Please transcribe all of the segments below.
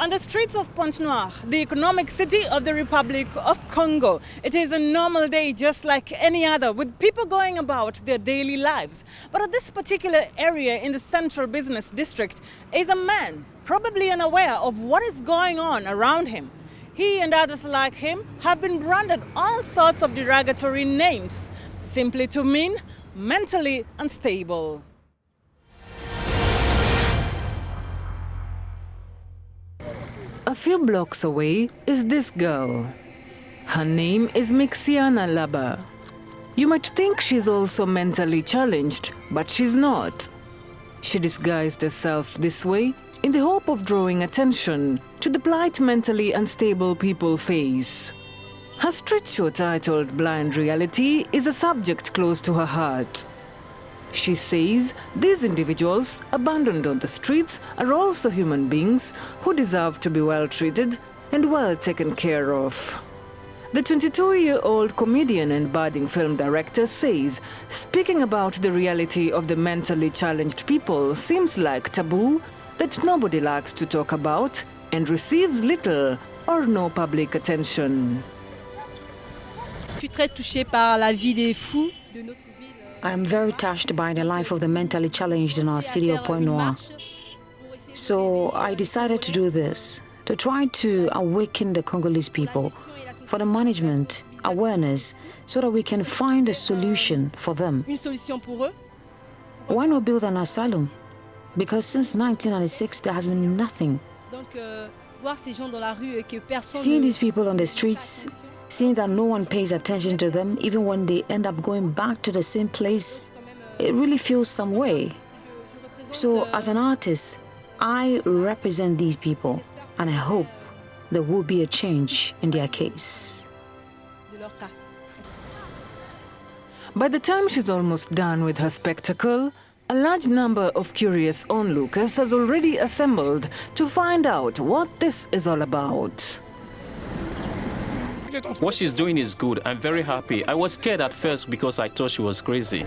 On the streets of Pointe Noire, the economic city of the Republic of Congo, it is a normal day just like any other, with people going about their daily lives. But at this particular area in the central business district is a man, probably unaware of what is going on around him. He and others like him have been branded all sorts of derogatory names, simply to mean mentally unstable. A few blocks away is this girl. Her name is Mixiana Laba. You might think she's also mentally challenged, but she's not. She disguised herself this way in the hope of drawing attention to the plight mentally unstable people face. Her street show titled Blind Reality is a subject close to her heart. She says these individuals abandoned on the streets are also human beings who deserve to be well treated and well taken care of. The 22-year-old comedian and budding film director says speaking about the reality of the mentally challenged people seems like taboo that nobody likes to talk about and receives little or no public attention. Je suis très touchée par la vie des fous de notre ville. I am very touched by the life of the mentally challenged in our city of Pointe Noire. So I decided to do this, to try to awaken the Congolese people for the management, awareness, so that we can find a solution for them. Why not build an asylum? Because since 1996, there has been nothing. Seeing these people on the streets, seeing that no one pays attention to them, even when they end up going back to the same place, it really feels some way. So as an artist, I represent these people, and I hope there will be a change in their case. By the time she's almost done with her spectacle, a large number of curious onlookers has already assembled to find out what this is all about. What she's doing is good. I'm very happy. I was scared at first because I thought she was crazy.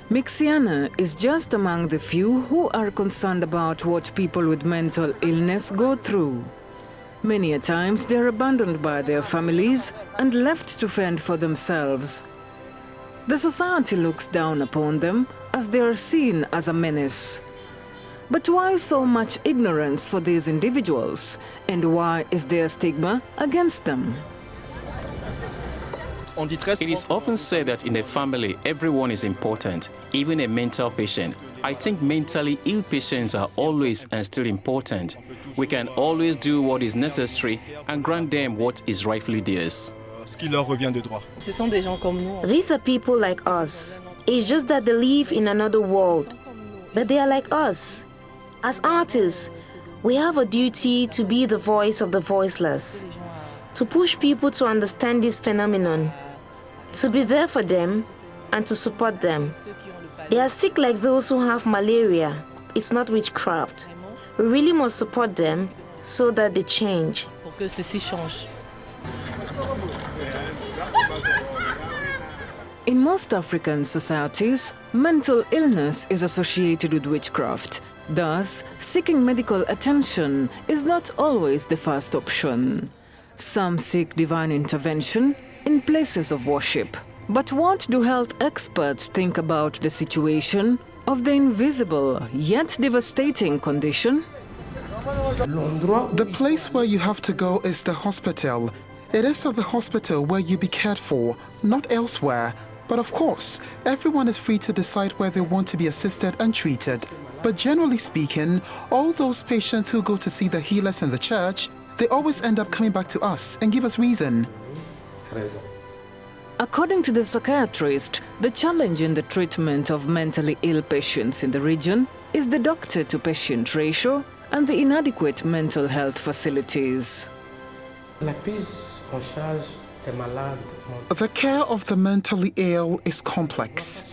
Mixiana is just among the few who are concerned about what people with mental illness go through. Many a times they're abandoned by their families and left to fend for themselves. The society looks down upon them as they are seen as a menace. But why so much ignorance for these individuals? And why is there stigma against them? It is often said that in a family, everyone is important, even a mental patient. I think mentally ill patients are always and still important. We can always do what is necessary and grant them what is rightfully theirs. These are people like us. It's just that they live in another world, but they are like us. As artists, we have a duty to be the voice of the voiceless, to push people to understand this phenomenon, to be there for them and to support them. They are sick like those who have malaria. It's not witchcraft. We really must support them so that they change. In most African societies, mental illness is associated with witchcraft. Thus, seeking medical attention is not always the first option. Some seek divine intervention in places of worship. But what do health experts think about the situation of the invisible yet devastating condition? The place where you have to go is the hospital. It is at the hospital where you be cared for, not elsewhere. But of course, everyone is free to decide where they want to be assisted and treated. But generally speaking, all those patients who go to see the healers in the church, they always end up coming back to us and give us reason. According to the psychiatrist, the challenge in the treatment of mentally ill patients in the region is the doctor-to-patient ratio and the inadequate mental health facilities. The care of the mentally ill is complex.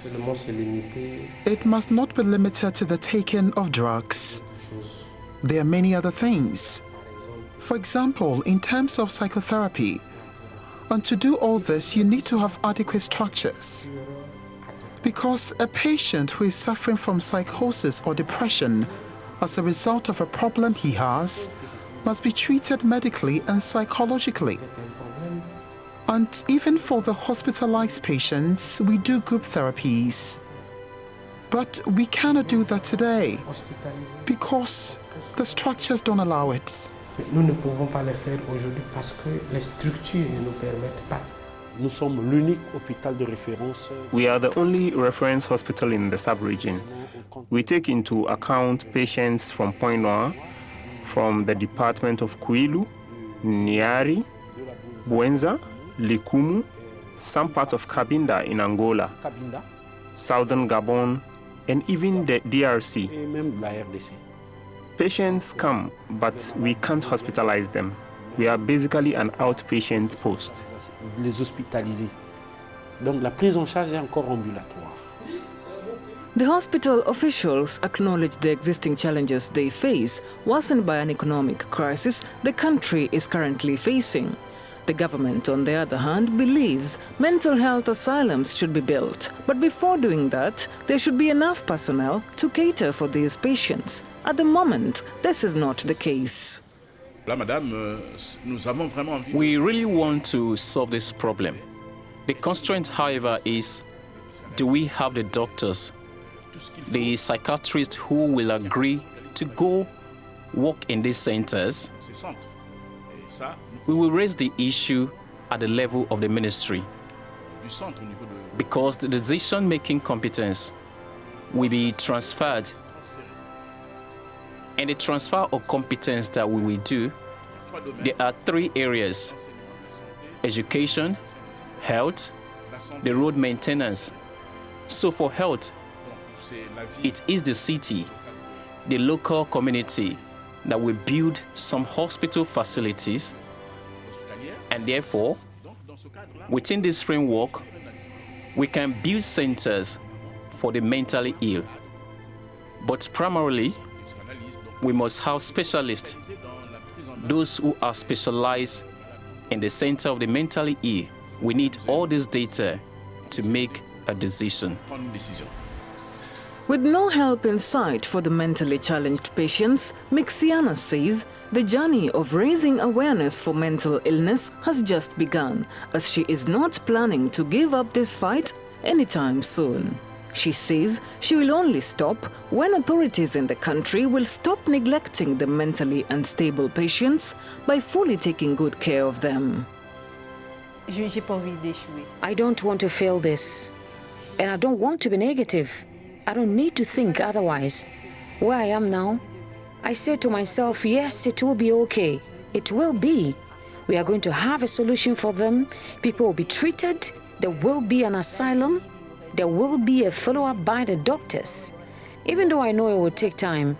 It must not be limited to the taking of drugs. There are many other things. For example, in terms of psychotherapy, and to do all this, you need to have adequate structures. Because a patient who is suffering from psychosis or depression as a result of a problem he has must be treated medically and psychologically. And even for the hospitalized patients, we do group therapies. But we cannot do that today because the structures don't allow it. Nous ne pouvons pas le faire aujourd'hui parce que les structures ne nous permettent pas. Nous sommes l'unique hôpital de référence. We are the only reference hospital in the sub-region. We take into account patients from Pointe Noire, from the department of Kwilu, Niari, Buenza, Likumu, some part of Cabinda in Angola, southern Gabon, and even the DRC. Patients come, but we can't hospitalize them. We are basically an outpatient post. Les hospitalisés. Donc la prise en charge est encore ambulatoire. The hospital officials acknowledge the existing challenges they face, worsened by an economic crisis the country is currently facing. The government, on the other hand, believes mental health asylums should be built. But before doing that, there should be enough personnel to cater for these patients. At the moment, this is not the case. We really want to solve this problem. The constraint, however, is, do we have the doctors, the psychiatrists who will agree to go work in these centers? We will raise the issue at the level of the ministry because the decision-making competence will be transferred. And the transfer of competence that we will do, there are three areas: education, health, the road maintenance. So for health, it is the city, the local community that will build some hospital facilities, and therefore, within this framework, we can build centers for the mentally ill. But primarily, we must have specialists, those who are specialized in the center of the mentally ill. We need all this data to make a decision. With no help in sight for the mentally challenged patients, Mixiana says the journey of raising awareness for mental illness has just begun, as she is not planning to give up this fight anytime soon. She says she will only stop when authorities in the country will stop neglecting the mentally unstable patients by fully taking good care of them. I don't want to fail this, and I don't want to be negative. I don't need to think otherwise. Where I am now, I say to myself, yes, it will be okay. It will be. We are going to have a solution for them. People will be treated. There will be an asylum. There will be a follow-up by the doctors. Even though I know it will take time,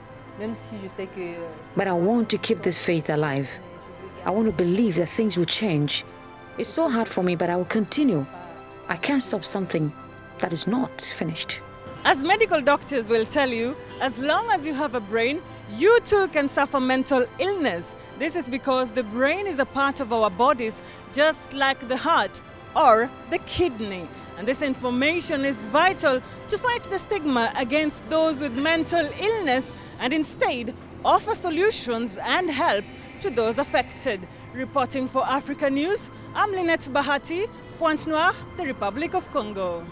but I want to keep this faith alive. I want to believe that things will change. It's so hard for me, but I will continue. I can't stop something that is not finished. As medical doctors will tell you, as long as you have a brain, you too can suffer mental illness. This is because the brain is a part of our bodies, just like the heart or the kidney. And this information is vital to fight the stigma against those with mental illness and instead offer solutions and help to those affected. Reporting for Africanews, I'm Lynette Bahati, Pointe Noire, the Republic of Congo.